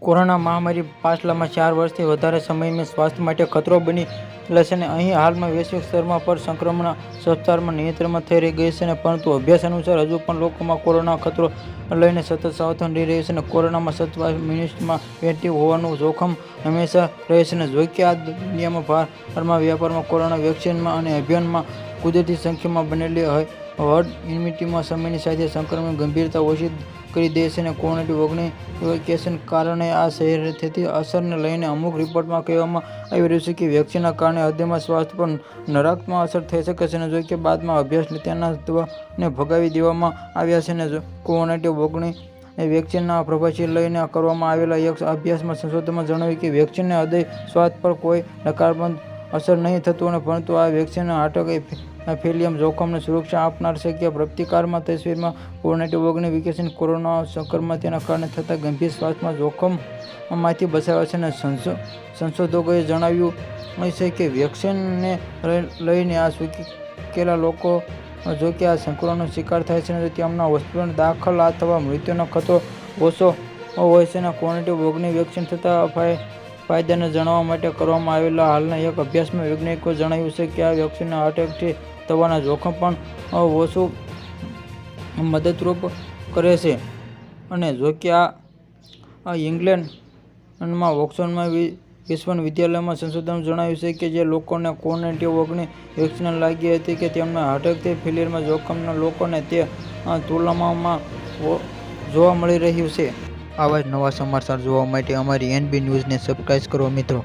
Corona મહામારી પાછલામાં 4 વર્ષથી વધારે સમયમાં સ્વાસ્થ્ય માટે ખતરો બની રહેશે અને અહીં હાલમાં વૈશ્વિક સ્તરમાં પર સંક્રમણ સપ્તાહમાં નિયંત્રણમાં થઈ રહી ગઈ છે, પરંતુ અભ્યાસ અનુસાર હજુ પણ લોકોમાં કોરોના ખતરો લઈને સતત સાવધાન રહી રહ્યું છે અને કોરોનામાં 27 મિનિટમાં પોઝિટિવ હોવાનું જોખમ હંમેશા રહે છે. જો કે આ દુનિયામાં બહારમાં વ્યાપારમાં કોરોના વેક્સિનમાં અને અભિયાનમાં કુદરતી સંખ્યામાં બનેલી હર્ડ ઇમ્યુનિટીમાં સમયની સાથે સંક્રમણની ગંભીરતા ઓછી કરી દે છે અને કોવિડ-19 વેક્સિનના કારણે આ થતી અસરને લઈને અમુક રિપોર્ટમાં કહેવામાં આવી રહ્યું છે કે વેક્સિનના કારણે હૃદયના સ્વાસ્થ્ય પર નકારાત્મક અસર થઈ શકે છે. જો કે બાદમાં અભ્યાસ તેના દાવાને ભગાવી દેવામાં આવ્યા છે અને કોવિડ-19 વેક્સિનના પ્રભાવને લઈને કરવામાં આવેલા એક અભ્યાસમાં સંશોધનમાં જણાવ્યું કે વેક્સિનને હૃદય સ્વાસ્થ્ય પર કોઈ નકારાત્મક અસર નહીં થતું, પરંતુ આ વેક્સિન હાર્ટ ફેલિયરના જોખમને સુરક્ષા આપનાર છે. કે પ્રતિકારમાં તસવીરમાં કોવિડ-19 વેક્સિન કોરોના સંક્રમણ તેના કારણે થતા ગંભીર સ્વાસ્થ્ય જોખમમાંથી બચાવે છે અને સંશોધકોએ જણાવ્યું છે કે વેક્સિનને લઈને શંકેલા લોકો જો કે આ સંક્રમણનો શિકાર થાય છે તો તેમના હોસ્પિટલમાં દાખલ થવા મૃત્યુનો ખતરો ઓછો હોય છે. કોવિડ-19 વેક્સિન થતા ફાયદાને જાણવા માટે કરવામાં આવેલા હાલના એક અભ્યાસમાં વૈજ્ઞાનિકોએ જણાવ્યું છે કે આ વેક્સિન હાર્ટ એટેક થવાના જોખમ પણ ઓછું મદદરૂપ કરે છે. અને જો કે આ ઇંગ્લેન્ડમાં ઓક્સફર્ડમાં વિશ્વવિદ્યાલયમાં સંશોધનમાં જણાવ્યું છે કે જે લોકોને કોવિડ-19 વેક્સિન લાગી હતી કે તેમના હાર્ટ ફેલિયરના જોખમના લોકોને તે તુલનામાં જોવા મળી રહ્યું છે. આવા જ નવા સમાચાર જોવા માટે અમારી NB ન્યૂઝને સબસ્ક્રાઇબ કરો મિત્રો.